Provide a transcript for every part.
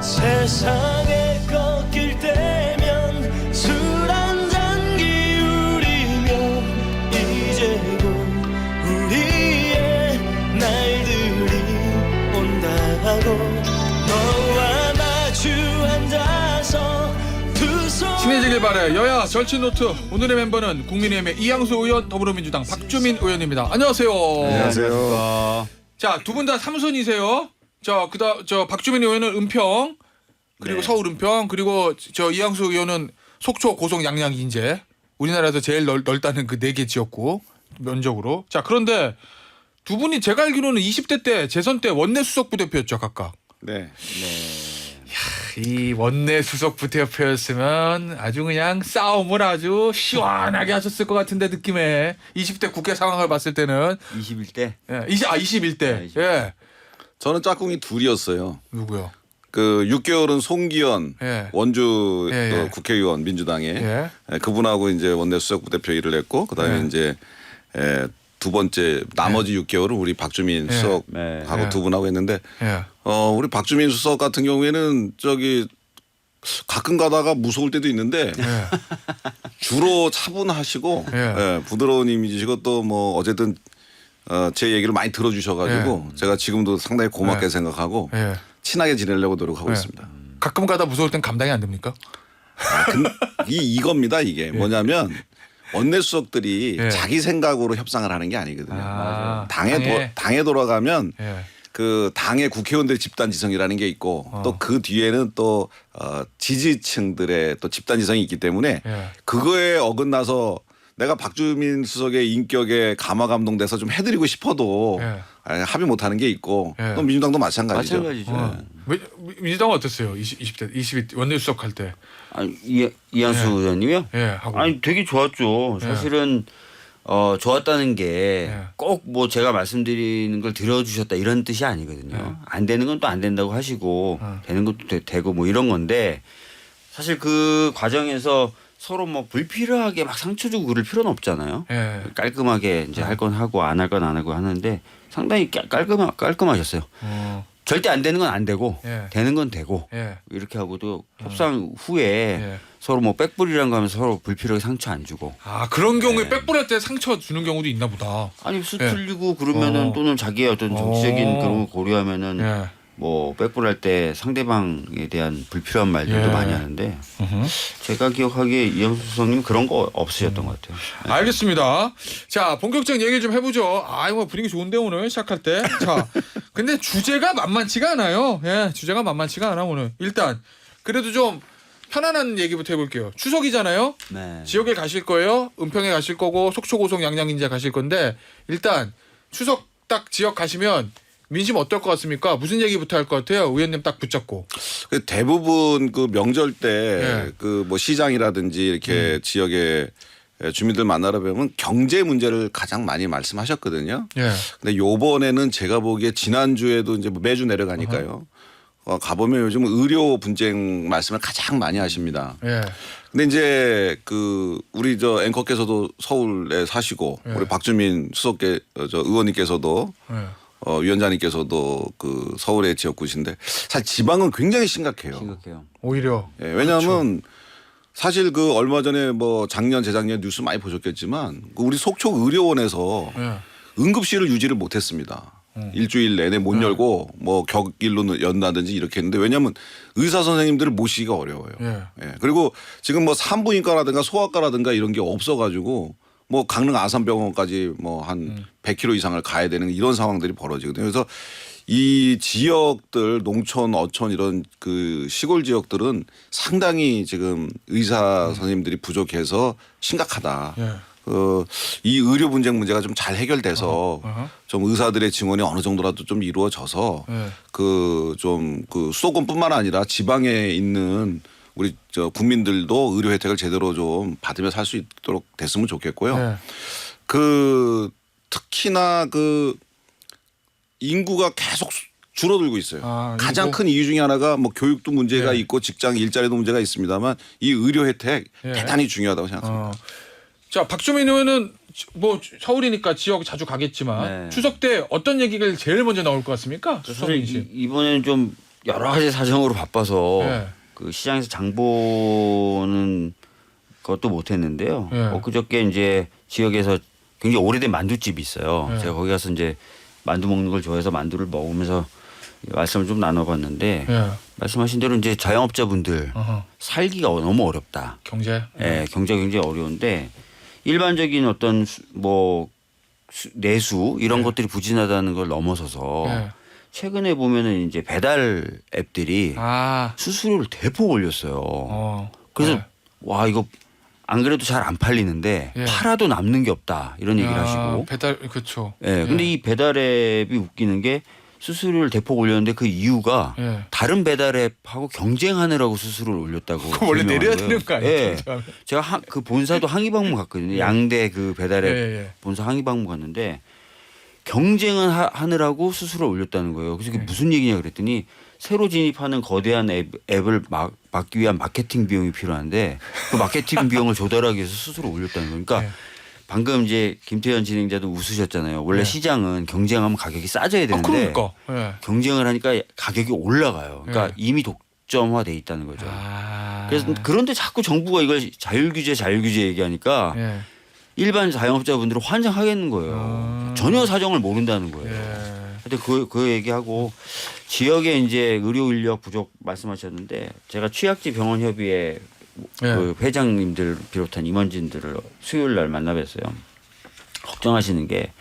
세상에 꺾일 때면 술 한잔 기울이며 이제 곧 우리의 날들이 온다고 너와 마주 앉아서 친해지길 바래. 여야 절친노트. 오늘의 멤버는 국민의힘의 이양수 의원, 더불어민주당 박주민 의원입니다. 안녕하세요. 안녕하세요. 자, 두 분 다 삼선이세요. 저 박주민 의원은 은평, 그리고 네. 서울 은평, 그리고 저 이양수 의원은 속초, 고성, 양양, 인제. 우리나라에서 제일 넓다는 그 4개 지역구 면적으로. 자, 그런데 두 분이 제가 알기로는 20대 때 재선 때 원내 수석 부대표였죠, 각각. 네. 이 원내 수석 부대표였으면 아주 그냥 싸움을 아주 시원하게 하셨을 것 같은데, 느낌에 20대 국회 상황을 봤을 때는 21대? 예, 21대. 20. 예. 저는 짝꿍이 둘이었어요. 누구요? 그 6개월은 송기현 예. 원주 예, 예. 국회의원 민주당에 예. 그분하고 이제 원내 수석 부대표 일을 했고 그다음에 예. 이제 두 번째 나머지 6개월은 우리 박주민 예. 수석하고 네. 두 분하고 했는데 예. 우리 박주민 수석 같은 경우에는 저기 가끔 가다가 무서울 때도 있는데 예. 주로 차분하시고 예. 부드러운 이미지시고 또 뭐 어쨌든 제 얘기를 많이 들어주셔가지고 제가 지금도 상당히 고맙게 예. 생각하고 예. 친하게 지내려고 노력하고 예. 있습니다. 가끔 가다 무서울 땐 감당이 안 됩니까? 이겁니다 이게 뭐냐면 원내 수석들이 예. 자기 생각으로 협상을 하는 게 아니거든요. 아, 당에 돌아가면 예. 그 당의 국회의원들 집단 지성이라는 게 있고 또 그 뒤에는 또 지지층들의 또 집단 지성이 있기 때문에 예. 그거에 어긋나서 내가 박주민 수석의 인격에 감화감동돼서 좀 해드리고 싶어도 예. 합의 못하는 게 있고 예. 또 민주당도 마찬가지죠. 마찬가지죠. 민주당은 어땠어요? 20대 원내 수석 할 때. 아니, 이한수 예. 의원님이요? 예, 하고. 아니 되게 좋았죠. 예. 사실은 좋았다는 게 예. 꼭 뭐 제가 말씀드리는 걸 들어주셨다 이런 뜻이 아니거든요. 예. 안 되는 건 또 안 된다고 하시고 되는 것도 되고 뭐 이런 건데 사실 그 과정에서 서로 뭐 불필요하게 막 상처 주고 그럴 필요는 없잖아요. 예. 깔끔하게 이제 할 건 하고 안 할 건 안 하고 하는데 상당히 깔끔하셨어요. 어. 절대 안 되는 건 안 되고 예. 되는 건 되고 예. 이렇게 하고도 협상 후에 예. 서로 뭐 백불이란 거 하면서 서로 불필요하게 상처 안 주고 아, 그런 경우에 백불할 때 상처 주는 경우도 있나 보다. 아니 수 예. 틀리고 그러면은 또는 자기의 어떤 정치적인 그런 걸 고려하면은 예. 뭐 백불할 때 상대방에 대한 불필요한 말들도 예. 많이 하는데 제가 기억하기에 이영수 수석님 그런 거 없으셨던 것 같아요. 알겠습니다. 자, 본격적인 얘기를 좀 해보죠. 뭐 분위기 좋은데 오늘 시작할 때. 자, 근데 주제가 만만치가 않아요. 예, 주제가 만만치가 않아 오늘. 일단 그래도 좀 편안한 얘기부터 해볼게요. 추석이잖아요. 네. 지역에 가실 거예요. 은평에 가실 거고 속초, 고성, 양양, 인제 가실 건데 일단 추석 딱 지역 가시면 민심 어떨 것 같습니까? 무슨 얘기부터 할 것 같아요? 의원님 딱 붙잡고. 그 대부분 그 명절 때 예. 그 뭐 시장이라든지 이렇게 지역의 주민들 만나러 뵈면 경제 문제를 가장 많이 말씀하셨거든요. 예. 근데 요번에는 제가 보기에 지난주에도 이제 뭐 매주 내려가니까요. 가보면 요즘 의료 분쟁 말씀을 가장 많이 하십니다. 예. 근데 이제 그 우리 저 앵커께서도 서울에 사시고 예. 우리 박주민 수석께 저 의원님께서도 예. 위원장님께서도 그 서울의 지역구신데 사실 지방은 굉장히 심각해요. 심각해요. 오히려. 예, 왜냐하면 사실 그 얼마 전에 뭐 작년 재작년 뉴스 많이 보셨겠지만 그 우리 속초 의료원에서 예. 응급실을 유지를 못했습니다. 일주일 내내 못 열고 뭐 격일로 연다든지 이렇게 했는데 왜냐하면 의사 선생님들을 모시기가 어려워요. 예. 예. 그리고 지금 뭐 산부인과라든가 소아과라든가 이런 게 없어가지고 뭐 강릉 아산병원까지 뭐 한 100km 이상을 가야 되는 이런 상황들이 벌어지거든요. 그래서 이 지역들 농촌 어촌 이런 그 시골 지역들은 상당히 지금 의사 선생님들이 부족해서 심각하다. 예. 이 의료 분쟁 문제가 좀 잘 해결돼서 어허. 좀 의사들의 증원이 어느 정도라도 좀 이루어져서 예. 그 좀 그 수도권뿐만 아니라 지방에 있는 우리 저 국민들도 의료 혜택을 제대로 좀 받으며 살 수 있도록 됐으면 좋겠고요. 예. 그 특히나 그 인구가 계속 줄어들고 있어요. 아, 가장 인구? 큰 이유 중에 하나가 뭐 교육도 문제가 예. 있고 직장 일자리도 문제가 있습니다만 이 의료 혜택 예. 대단히 중요하다고 생각합니다. 자, 박주민 의원은 뭐 서울이니까 지역 자주 가겠지만 네. 추석 때 어떤 얘기가 제일 먼저 나올 것 같습니까? 추석 사실 민심. 이번에는 좀 여러 가지 사정으로 바빠서 예. 그 시장에서 장 보는 것도 못했는데요. 예. 엊그저께 이제 지역에서 굉장히 오래된 만두집이 있어요. 예. 제가 거기 가서 이제 만두 먹는 걸 좋아해서 만두를 먹으면서 말씀을 좀 나눠봤는데 예. 말씀하신 대로 이제 자영업자분들 어허. 살기가 너무 어렵다. 경제. 예, 경제가 굉장히 어려운데 일반적인 어떤 내수 이런 예. 것들이 부진하다는 걸 넘어서서 예. 최근에 보면은 이제 배달 앱들이 아. 수수료를 대폭 올렸어요. 그래서 예. 와 이거 안 그래도 잘 안 팔리는데 예. 팔아도 남는 게 없다 이런 얘기를 야, 하시고. 배달 그렇죠. 예, 근데 이 배달 앱이 웃기는 게 수수료를 대폭 올렸는데 그 이유가 예. 다른 배달 앱하고 경쟁하느라고 수수료를 올렸다고. 그거 원래 내려야 설명한 거예요. 되는 거 아니에요? 예. 경쟁하면? 제가 그 본사도 항의방문 갔거든요. 양대 그 배달 앱 예, 예. 본사 항의방문 갔는데 경쟁은 하느라고 수수료를 올렸다는 거예요. 그래서 그게 무슨 얘기냐 그랬더니 새로 진입하는 거대한 앱을 막기 위한 마케팅 비용이 필요한데 그 마케팅 비용을 조달하기 위해서 수수료를 올렸다는 거예요. 그러니까 예. 방금 이제 김태현 진행자도 웃으셨잖아요. 원래 네. 시장은 경쟁하면 가격이 싸져야 되는데 그러니까. 예. 경쟁을 하니까 가격이 올라가요. 그러니까 네. 이미 독점화돼 있다는 거죠. 아. 그래서 그런데 자꾸 정부가 이걸 자율규제 얘기하니까 예. 일반 자영업자분들은 환장하겠는 거예요. 전혀 사정을 모른다는 거예요. 예. 근데 그 얘기하고 지역에 이제 의료 인력 부족 말씀하셨는데 제가 취약지 병원 협의회 예. 그 회장님들 비롯한 임원진들을 수요일 날 만나뵀어요. 걱정하시는 게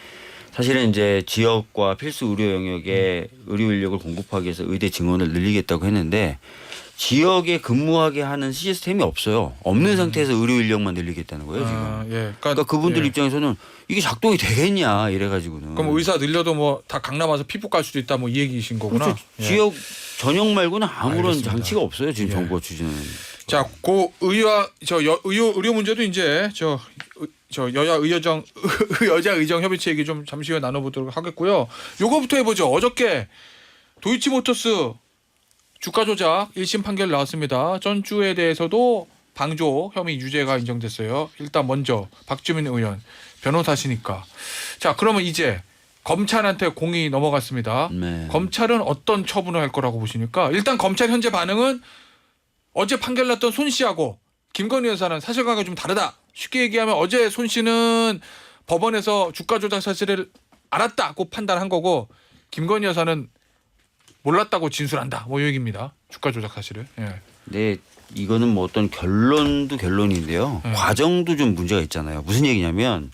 사실은 이제 지역과 필수 의료 영역에 의료 인력을 공급하기 위해서 의대 증원을 늘리겠다고 했는데 지역에 근무하게 하는 시스템이 없어요. 없는 상태에서 의료 인력만 늘리겠다는 거예요 지금. 아, 예. 그러니까 그분들 예. 입장에서는 이게 작동이 되겠냐 이래가지고는. 그럼 의사 늘려도 뭐 다 강남 와서 피부 갈 수도 있다 뭐 이 얘기이신 거구나. 그렇죠. 예. 지역 전용 말고는 아무런 알겠습니다. 장치가 없어요 지금 예. 정부가 추진하는. 자, 고 의료 문제도 이제 저 여야 여자 의정 협의체 얘기 좀 잠시 후에 나눠보도록 하겠고요. 요거부터 해보죠. 어저께 도이치모터스 주가 조작 1심 판결 나왔습니다. 전주에 대해서도 방조 혐의 유죄가 인정됐어요. 일단 먼저 박주민 의원 변호사시니까. 자, 그러면 이제 검찰한테 공이 넘어갔습니다. 네. 검찰은 어떤 처분을 할 거라고 보시니까 일단 검찰 현재 반응은 어제 판결 났던 손 씨하고 김건희 여사는 사실관계가 좀 다르다. 쉽게 얘기하면 어제 손 씨는 법원에서 주가 조작 사실을 알았다고 판단한 거고 김건희 여사는 몰랐다고 진술한다. 뭐 이 얘기입니다. 주가 조작 사실을. 예. 네, 이거는 뭐 어떤 결론도 결론인데요. 과정도 좀 문제가 있잖아요. 무슨 얘기냐면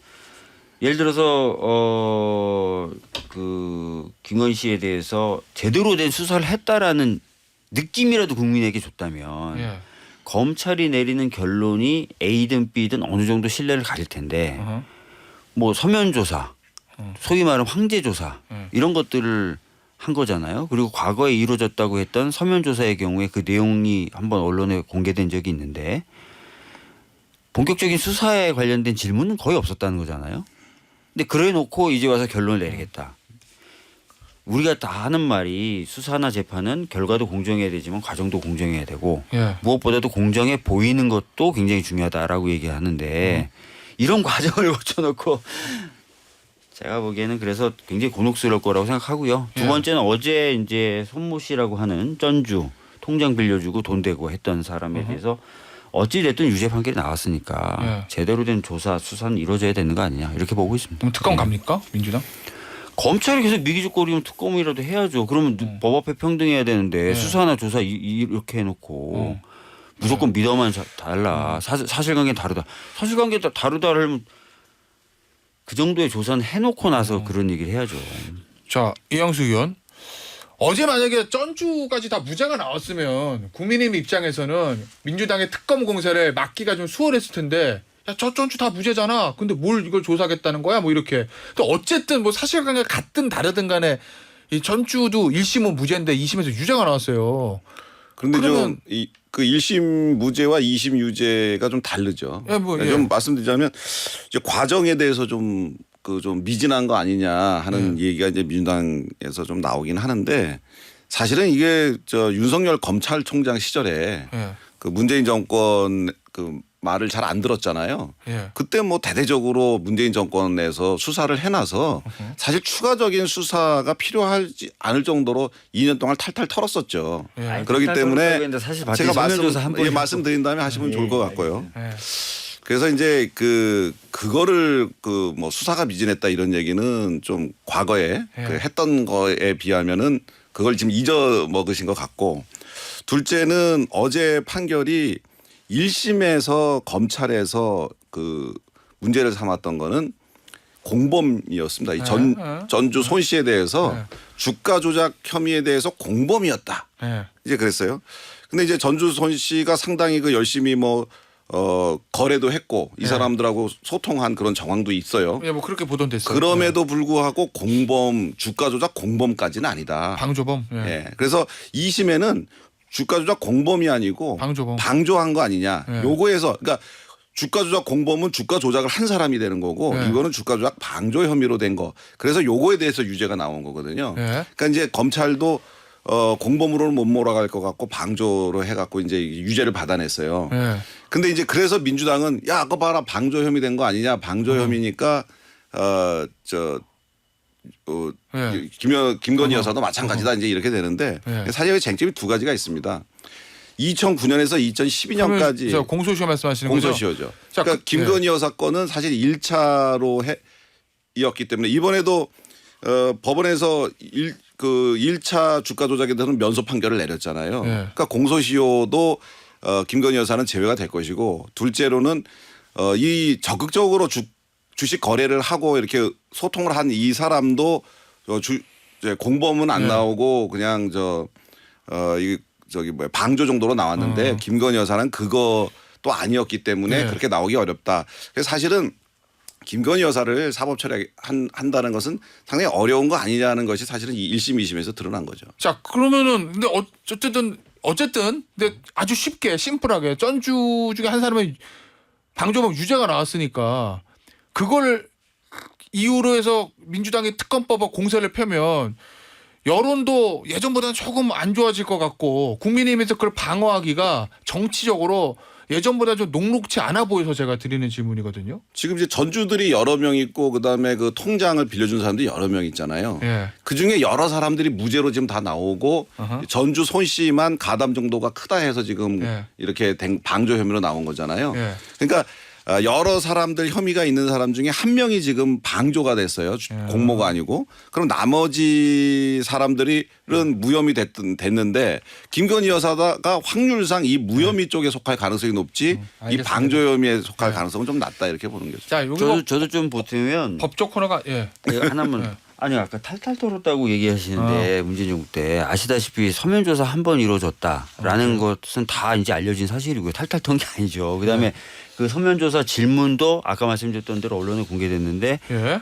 예를 들어서 그 김건희 씨에 대해서 제대로 된 수사를 했다라는 느낌이라도 국민에게 줬다면 예. 검찰이 내리는 결론이 A든 B든 어느 정도 신뢰를 가질 텐데 어허. 뭐 서면 조사, 소위 말하는 황제 조사 이런 것들을 한 거잖아요. 그리고 과거에 이루어졌다고 했던 서면 조사의 경우에 그 내용이 한번 언론에 공개된 적이 있는데 본격적인 수사에 관련된 질문은 거의 없었다는 거잖아요. 근데 그래 놓고 이제 와서 결론을 내리겠다. 우리가 다 하는 말이 수사나 재판은 결과도 공정해야 되지만 과정도 공정해야 되고 예. 무엇보다도 공정해 보이는 것도 굉장히 중요하다라고 얘기하는데 이런 과정을 거쳐놓고 제가 보기에는 그래서 굉장히 곤혹스러울 거라고 생각하고요. 두 예. 번째는 어제 이제 손모 씨라고 하는 전주 통장 빌려주고 돈 대고 했던 사람에 대해서 어찌 됐든 유죄 판결이 나왔으니까 예. 제대로 된 조사 수사는 이루어져야 되는 거 아니냐 이렇게 보고 있습니다. 그럼 특검 갑니까? 민주당? 검찰이 계속 미기죽거리면 특검이라도 해야죠. 그러면 법 앞에 평등해야 되는데 수사나 조사 이렇게 해놓고 무조건 믿어만 달라. 사실관계는 다르다. 사실관계 다르다 하면 그 정도의 조사는 해놓고 나서 그런 얘기를 해야죠. 자, 이양수 의원. 어제 만약에 전주까지 다 무죄가 나왔으면 국민의힘 입장에서는 민주당의 특검 공세를 막기가 좀 수월했을 텐데 야, 저 전주 다 무죄잖아. 근데 뭘 이걸 조사하겠다는 거야? 뭐 이렇게. 또 어쨌든 뭐 사실관계가 같든 다르든 간에 이 전주도 1심은 무죄인데 2심에서 유죄가 나왔어요. 그런데 그러면- 좀 그 1심 무죄와 2심 유죄가 좀 다르죠. 예, 뭐, 예. 좀 말씀드리자면 이제 과정에 대해서 좀 미진한 거 아니냐 하는 얘기가 이제 민주당에서 좀 나오긴 하는데 사실은 이게 저 윤석열 검찰총장 시절에 예. 그 문재인 정권 그 말을 잘 안 들었잖아요. 예. 그때 뭐 대대적으로 문재인 정권에서 수사를 해놔서 사실 추가적인 수사가 필요하지 않을 정도로 2년 동안 탈탈 털었었죠. 예. 아니, 그렇기 탈탈 때문에 털었다고 했는데 사실 제가 서면조사 한 번이라도- 말씀드린 다음에 하시면 좋을 것 같고요. 예. 그래서 이제 그거를 뭐 수사가 미진했다 이런 얘기는 좀 과거에 예. 했던 거에 비하면은 그걸 지금 잊어먹으신 것 같고, 둘째는 어제 판결이 1심에서 검찰에서 그 문제를 삼았던 거는 공범이었습니다. 이 전주 손 씨에 대해서 주가 조작 혐의에 대해서 공범이었다. 예. 이제 그랬어요. 근데 이제 전주 손 씨가 상당히 그 열심히 거래도 했고 이 사람들하고 소통한 그런 정황도 있어요. 예, 뭐 그렇게 보도됐어요. 그럼에도 불구하고 주가 조작 공범까지는 아니다. 방조범. 예. 예. 그래서 2심에는 주가 조작 공범이 아니고 방조범. 방조한 거 아니냐. 예. 요거에서 그러니까 주가 조작 공범은 주가 조작을 한 사람이 되는 거고 예. 이거는 주가 조작 방조 혐의로 된 거. 그래서 요거에 대해서 유죄가 나온 거거든요. 예. 그러니까 이제 검찰도 공범으로는 못 몰아갈 것 같고 방조로 해갖고 이제 유죄를 받아냈어요. 예. 근데 이제 그래서 민주당은 야, 그거 봐라 방조 혐의 된 거 아니냐. 방조 혐의니까 예. 김건희 여사도 마찬가지다 이제 이렇게 되는데 예. 사실 쟁점이 두 가지가 있습니다. 2009년에서 2012년까지 저 공소시효 말씀하시는 거죠? 공소시효죠. 자, 그러니까 김건희 여사 건은 사실 1차로 이었기 때문에 이번에도 법원에서 1차 주가 조작에 대해서는 면소 판결을 내렸잖아요. 예. 그러니까 공소시효도 김건희 여사는 제외가 될 것이고, 둘째로는 이 적극적으로 주식 거래를 하고 이렇게 소통을 한 이 사람도 이제 공범은 안 예. 나오고 그냥 방조 정도로 나왔는데 김건희 여사는 그거 또 아니었기 때문에 네. 그렇게 나오기 어렵다. 그래서 사실은 김건희 여사를 사법 처리한다는 것은 상당히 어려운 거 아니냐는 것이 사실은 이 1심, 2심에서 드러난 거죠. 자, 그러면은 근데 어쨌든 근데 아주 쉽게 심플하게 전주 중에 한 사람의 방조범 유죄가 나왔으니까 그걸 이유로 해서 민주당이 특검법과 공세를 펴면 여론도 예전보다는 조금 안 좋아질 것 같고 국민의힘에서 그걸 방어하기가 정치적으로 예전보다 좀 녹록치 않아 보여서 제가 드리는 질문이거든요. 지금 이제 전주들이 여러 명 있고 그다음에 그 통장을 빌려준 사람들이 여러 명 있잖아요. 예. 그중에 여러 사람들이 무죄로 지금 다 나오고 어허. 전주 손 씨만 가담 정도가 크다 해서 지금 예. 이렇게 방조 혐의로 나온 거잖아요. 예. 그러니까 여러 사람들 혐의가 있는 사람 중에 한 명이 지금 방조가 됐어요. 공모가 아니고. 그럼 나머지 사람들은 무혐의 됐는데 김건희 여사가 확률상 이 무혐의 쪽에 속할 가능성이 높지 이 알겠습니다. 방조 혐의에 속할 가능성은 좀 낮다 이렇게 보는 거죠. 자, 여기 뭐 저도 좀 보태면 법적 코너가 예. 하나만 아니 아까 탈탈 털었다고 얘기하시는데 문재인 정부 때 아시다시피 서면 조사 한 번 이루어졌다라는 것은 다 이제 알려진 사실이고요. 탈탈 턴 게 아니죠. 그다음에 그 서면 조사 질문도 아까 말씀드렸던 대로 언론에 공개됐는데 예.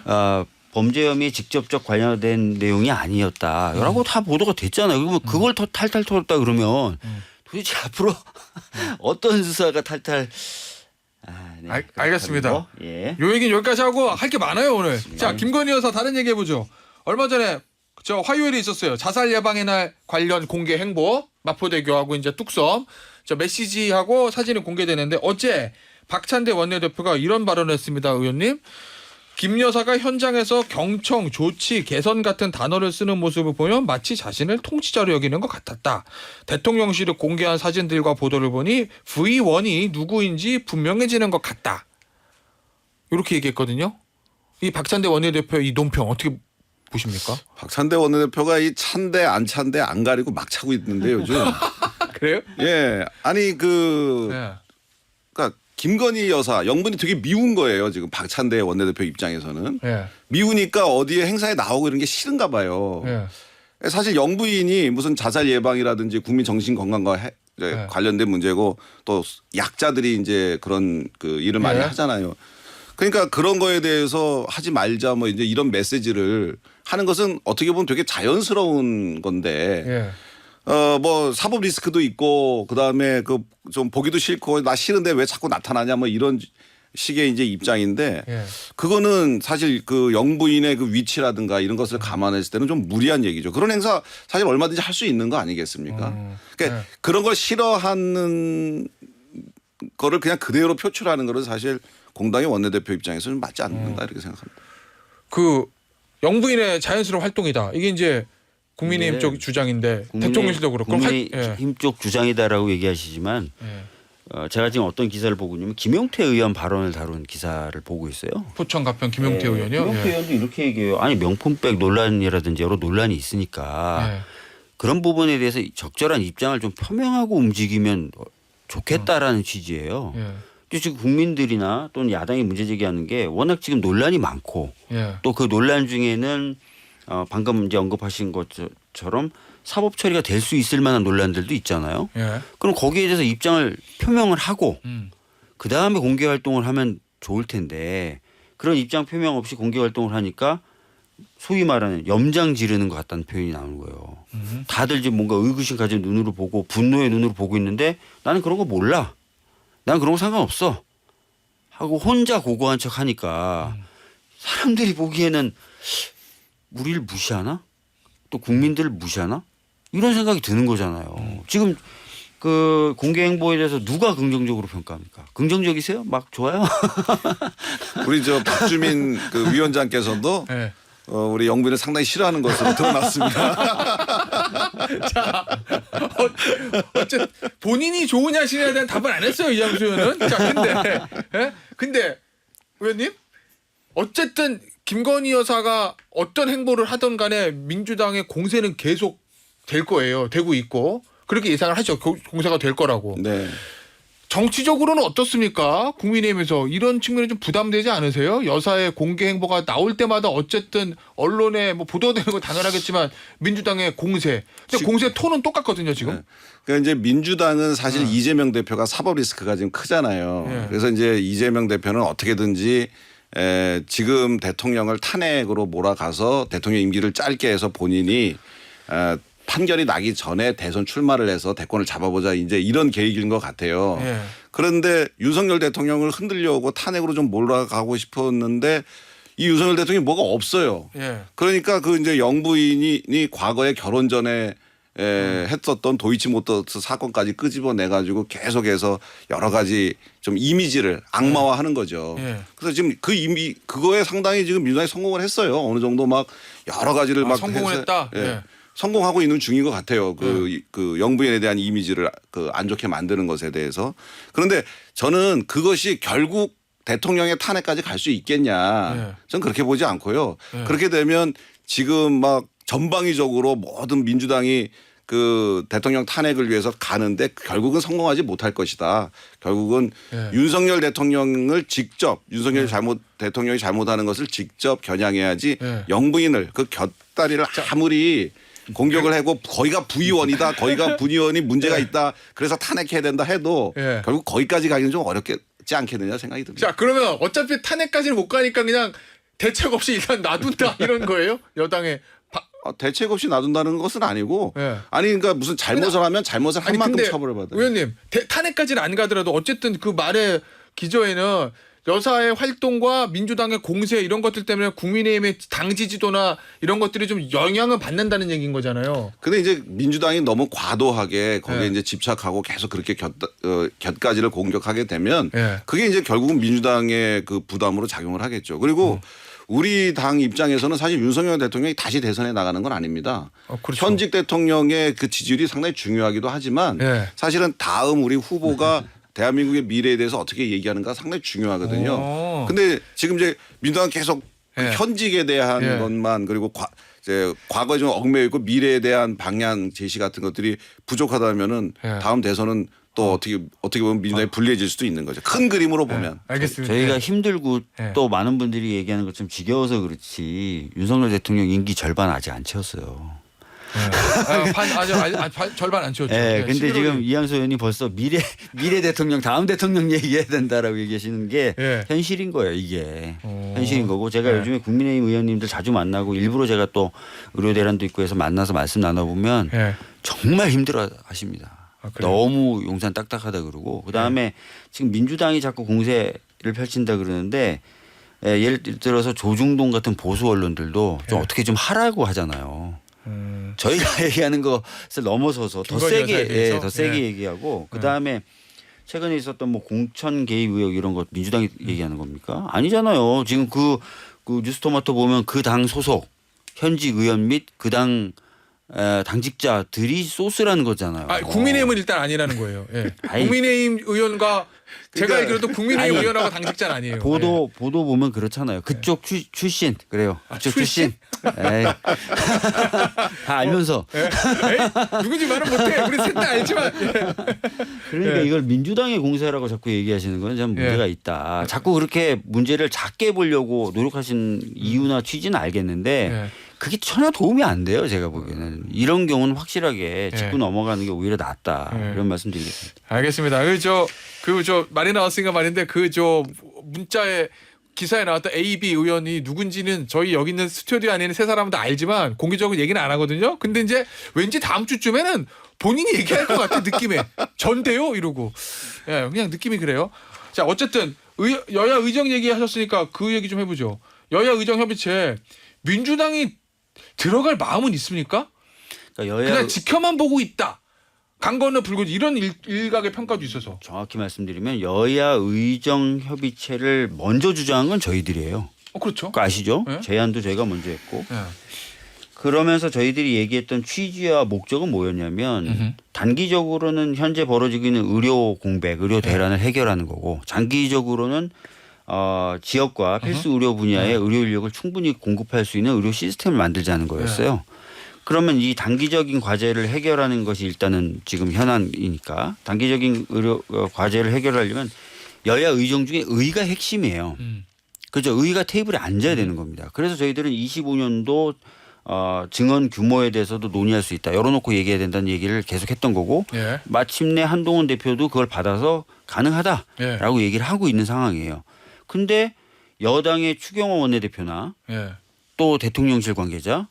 범죄 혐의에 직접적 관련된 내용이 아니었다라고 다 보도가 됐잖아요. 그러면 그걸 탈탈 털었다 그러면 도대체 앞으로 어떤 수사가 탈탈 네, 알겠습니다. 거? 예. 요 얘기는 여기까지 하고 할 게 많아요 오늘. 자, 김건희 여사 다른 얘기 해보죠. 얼마 전에 저 화요일에 있었어요. 자살 예방의 날 관련 공개 행보 마포대교하고 이제 뚝섬 저 메시지하고 사진이 공개되는데 어제 박찬대 원내대표가 이런 발언을 했습니다. 의원님. 김 여사가 현장에서 경청, 조치, 개선 같은 단어를 쓰는 모습을 보면 마치 자신을 통치자로 여기는 것 같았다. 대통령실이 공개한 사진들과 보도를 보니 V1이 누구인지 분명해지는 것 같다. 이렇게 얘기했거든요. 이 박찬대 원내대표의 이 논평 어떻게 보십니까? 박찬대 원내대표가 이 찬대 안 찬대 안 가리고 막 차고 있는데 요즘. 그래요? 예. 아니 그러니까 김건희 여사 영분이 되게 미운 거예요. 지금 박찬대 원내대표 입장에서는. 예. 미우니까 어디에 행사에 나오고 이런 게 싫은가 봐요. 예. 사실 영부인이 무슨 자살 예방이라든지 국민 정신 건강과 네. 관련된 문제고 또 약자들이 이제 그런 그 일을 많이 네. 하잖아요. 그러니까 그런 거에 대해서 하지 말자 뭐 이제 이런 메시지를 하는 것은 어떻게 보면 되게 자연스러운 건데 예. 뭐 사법 리스크도 있고 그다음에 그 좀 보기도 싫고 나 싫은데 왜 자꾸 나타나냐 뭐 이런 식의 이제 입장인데 예. 그거는 사실 그 영부인의 그 위치라든가 이런 것을 감안했을 때는 좀 무리한 얘기죠. 그런 행사 사실 얼마든지 할 수 있는 거 아니겠습니까? 그러니까 네. 그런 걸 싫어하는 거를 그냥 그대로 표출하는 거는 사실 공당의 원내대표 입장에서는 맞지 않는다 이렇게 생각합니다. 그 영부인의 자연스러운 활동이다. 이게 이제 국민의힘 네. 쪽 주장인데 대통령실도 그렇고 그럼 국민의힘 쪽 주장이다라고 얘기하시지만 제가 지금 어떤 기사를 보고 있냐면 김용태 의원 발언을 다룬 기사를 보고 있어요. 포천 가평 김용태 의원이요. 김용태 의원도 이렇게 얘기해요. 아니 명품백 논란이라든지 여러 논란이 있으니까 예. 그런 부분에 대해서 적절한 입장을 좀 표명하고 움직이면 좋겠다라는 취지예요. 예. 근데 지금 국민들이나 또는 야당이 문제 제기하는 게 워낙 지금 논란이 많고 예. 또 그 논란 중에는 방금 이제 언급하신 것처럼 사법 처리가 될 수 있을 만한 논란들도 있잖아요. 예. 그럼 거기에 대해서 입장을 표명을 하고 음. 그 다음에 공개 활동을 하면 좋을 텐데 그런 입장 표명 없이 공개 활동을 하니까 소위 말하는 염장 지르는 것 같다는 표현이 나오는 거예요. 다들 지금 뭔가 의구심 가진 눈으로 보고 분노의 눈으로 보고 있는데 나는 그런 거 몰라. 난 그런 거 상관없어. 하고 혼자 고고한 척 하니까 사람들이 보기에는 우리를 무시하나? 또 국민들을 무시하나? 이런 생각이 드는 거잖아요. 지금 그 공개 행보에 대해서 누가 긍정적으로 평가합니까? 긍정적이세요? 막 좋아요? 우리 저 박주민 그 위원장께서도 예. 우리 영부인을 상당히 싫어하는 것으로 드러났습니다. 자, 어쨌든 본인이 좋으냐 싫으냐에 대한 답은 안 했어요 이장수 의원은. 자, 근데 의원님 어쨌든 김건희 여사가 어떤 행보를 하던 간에 민주당의 공세는 계속 될 거예요. 되고 있고 그렇게 예상을 하죠. 공세가 될 거라고. 네. 정치적으로는 어떻습니까? 국민의힘에서 이런 측면이 좀 부담되지 않으세요? 여사의 공개 행보가 나올 때마다 어쨌든 언론에 뭐 보도되는 건 당연하겠지만 민주당의 공세. 근데 공세 톤은 똑같거든요 지금. 네. 그러니까 이제 민주당은 사실 이재명 대표가 사법 리스크가 지금 크잖아요. 네. 그래서 이제 이재명 대표는 어떻게든지 지금 대통령을 탄핵으로 몰아가서 대통령 임기를 짧게 해서 본인이 판결이 나기 전에 대선 출마를 해서 대권을 잡아보자 이제 이런 계획인 것 같아요. 예. 그런데 윤석열 대통령을 흔들려고 탄핵으로 좀 몰아가고 싶었는데 이 윤석열 대통령이 뭐가 없어요. 예. 그러니까 그 이제 영부인이 과거에 결혼 전에 했었던 도이치모터스 사건까지 끄집어내 가지고 계속해서 여러 가지 좀 이미지를 악마화하는 거죠. 예. 그래서 지금 그거에 상당히 지금 민주당이 성공을 했어요. 어느 정도 막 여러 가지를 막 성공을 해서 했다? 예. 예. 성공하고 있는 중인 것 같아요. 그 영부인에 대한 이미지를 그 안 좋게 만드는 것에 대해서. 그런데 저는 그것이 결국 대통령의 탄핵까지 갈 수 있겠냐. 예. 저는 그렇게 보지 않고요. 예. 그렇게 되면 지금 막 전방위적으로 모든 민주당이 그 대통령 탄핵을 위해서 가는데 결국은 성공하지 못할 것이다. 결국은 예. 윤석열 대통령을 직접 대통령이 잘못하는 것을 직접 겨냥해야지 예. 영부인을 그 곁다리를 아무리 공격을 하고 거기가 부의원이다. 거기가 분의원이 문제가 있다. 그래서 탄핵해야 된다 해도 예. 결국 거기까지 가기는 좀 어렵겠지 않겠느냐 생각이 듭니다. 자 그러면 어차피 탄핵까지는 못 가니까 그냥 대책 없이 일단 놔둔다 이런 거예요? 여당의. 대책 없이 놔둔다는 것은 아니고 예. 아니 그러니까 무슨 잘못을 하면 잘못을 한 만큼 근데 처벌을 받아요. 의원님 탄핵까지는 안 가더라도 어쨌든 그 말의 기저에는 여사의 활동과 민주당의 공세 이런 것들 때문에 국민의힘의 당 지지도나 이런 것들이 좀 영향을 받는다는 얘기인 거잖아요. 근데 이제 민주당이 너무 과도하게 거기에 예. 이제 집착하고 계속 그렇게 곁가지를 공격하게 되면 예. 그게 이제 결국은 민주당의 그 부담으로 작용을 하겠죠. 그리고 우리 당 입장에서는 사실 윤석열 대통령이 다시 대선에 나가는 건 아닙니다. 그렇죠. 현직 대통령의 그 지지율이 상당히 중요하기도 하지만 예. 사실은 다음 우리 후보가 대한민국의 미래에 대해서 어떻게 얘기하는가 상당히 중요하거든요. 근데 지금 이제 민주당은 계속 그 예. 현직에 대한 예. 것만 그리고 이제 과거에 좀 얽매여 있고 미래에 대한 방향 제시 같은 것들이 부족하다면은 예. 다음 대선은 또 어떻게 보면 민주당이 불리해질 수도 있는 거죠. 큰 그림으로 보면. 알겠습니다. 저희가 예. 힘들고 예. 또 많은 분들이 얘기하는 것처럼 지겨워서 그렇지 윤석열 대통령 임기 절반 아직 안 채웠어요. 절반 안 채웠죠. 네, 근데 11월이. 지금 이양수 의원이 벌써 미래 대통령 다음 대통령 얘기해야 된다라고 얘기하시는 게 예. 현실인 거예요. 이게 현실인 거고 제가 요즘에 국민의힘 의원님들 자주 만나고 일부러 제가 또 의료 대란도 있고 해서 만나서 말씀 나눠보면 예. 정말 힘들어하십니다. 그래요? 너무 용산 딱딱하다 그러고 그다음에 지금 민주당이 자꾸 공세를 펼친다 그러는데 예를 들어서 조중동 같은 보수 언론들도 좀 어떻게 좀 하라고 하잖아요. 저희가 얘기하는 것을 넘어서서 더 김건희 여사에 세게 대해서? 더 세게 예. 얘기하고 그다음에 최근에 있었던 뭐 공천 개입 의혹 이런 것 민주당이 얘기하는 겁니까? 아니잖아요. 지금 그 뉴스토마토 보면 그 당 소속 현직 의원 및 그 당 당직자들이 소스라는 거잖아요. 아, 국민의힘은 일단 아니라는 거예요. 예. 아이. 국민의힘 의원과 제가 그러니까- 알기로도 국민의힘 아니. 의원하고 당직자는 아니에요. 보도 보면 그렇잖아요. 그쪽 출신 그래요. 그쪽 출신. 에이. 다 알면서. 예. 에이, 누군지 말은 못해. 우리 셋 다 알지만. 예. 그러니까 예. 이걸 민주당의 공세라고 자꾸 얘기하시는 건 좀 문제가 있다. 자꾸 그렇게 문제를 작게 보려고 노력하신 이유나 취지는 알겠는데 예. 그게 전혀 도움이 안 돼요. 제가 보기에는. 이런 경우는 확실하게 짚고 예. 넘어가는 게 오히려 낫다. 예. 이런 말씀 드리겠습니다. 알겠습니다. 저 말이 나왔으니까 말인데 문자에 기사에 나왔던 AB 의원이 누군지는 저희 여기 있는 스튜디오 안에 있는 세 사람은 다 알지만 공개적으로 얘기는 안 하거든요. 근데 이제 왠지 다음 주쯤에는 본인이 얘기할 것 같아 느낌에 전대요 이러고. 예, 그냥 느낌이 그래요. 자 어쨌든 여야 의정 얘기하셨으니까 그 얘기 좀 해보죠. 여야 의정 협의체 민주당이 들어갈 마음은 있습니까? 그러니까 여야 그냥 지켜만 보고 있다. 강 건너 불고 이런 일각의 평가도 있어서. 정확히 말씀드리면 여야 의정 협의체를 먼저 주장한 건 저희들이에요. 그렇죠. 그거 아시죠? 네. 제안도 저희가 먼저 했고. 예. 그러면서 저희들이 얘기했던 취지와 목적은 뭐였냐면 음흠. 단기적으로는 현재 벌어지고 있는 의료 공백, 의료 네. 대란을 해결하는 거고 장기적으로는 지역과 필수 의료 분야의 네. 의료 인력을 충분히 공급할 수 있는 의료 시스템을 만들자는 거였어요. 그러면 이 단기적인 과제를 해결하는 것이 일단은 지금 현안이니까 단기적인 의료 과제를 해결하려면 여야 의정 중에 의가 핵심이에요. 그죠? 의가 테이블에 앉아야 되는 겁니다. 그래서 저희들은 25년도 증언 규모에 대해서도 논의할 수 있다. 열어놓고 얘기해야 된다는 얘기를 계속했던 거고 예. 마침내 한동훈 대표도 그걸 받아서 가능하다라고 예. 얘기를 하고 있는 상황이에요. 근데 여당의 추경호 원내대표나 예. 또 대통령실 관계자,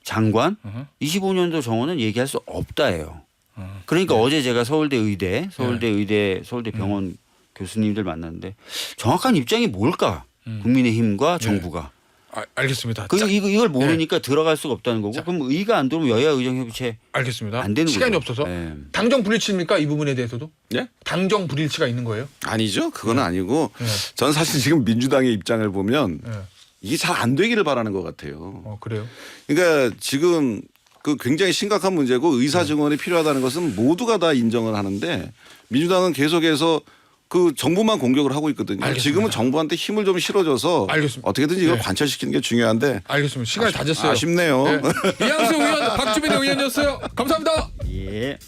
장관 어허. 25년도 정원은 얘기할 수 없다예요. 어. 그러니까 네. 어제 제가 서울대 병원 교수님들 만났는데 정확한 입장이 뭘까? 국민의힘과 정부가. 알겠습니다. 이걸 모르니까 들어갈 수가 없다는 거고 자. 그럼 의가 안 들어오면 여야 의정협의체 알겠습니다. 안 되는 시간이 거죠. 없어서 예. 당정 불일치입니까 이 부분에 대해서도? 예? 당정 불일치가 있는 거예요? 아니죠. 그건 아니고 예. 저는 사실 지금 민주당의 입장을 보면 예. 이게 잘 안 되기를 바라는 것 같아요. 그래요? 그러니까 지금 그 굉장히 심각한 문제고 의사 증언이 필요하다는 것은 모두가 다 인정을 하는데 민주당은 계속해서 그 정부만 공격을 하고 있거든요. 알겠습니다. 지금은 정부한테 힘을 좀 실어줘서 알겠습니다. 어떻게든지 이걸 네. 관철시키는 게 중요한데 알겠습니다. 시간이 다 됐어요. 아쉽네요. 네. 이양수 의원, 박주민 의원이었어요. 감사합니다. 예.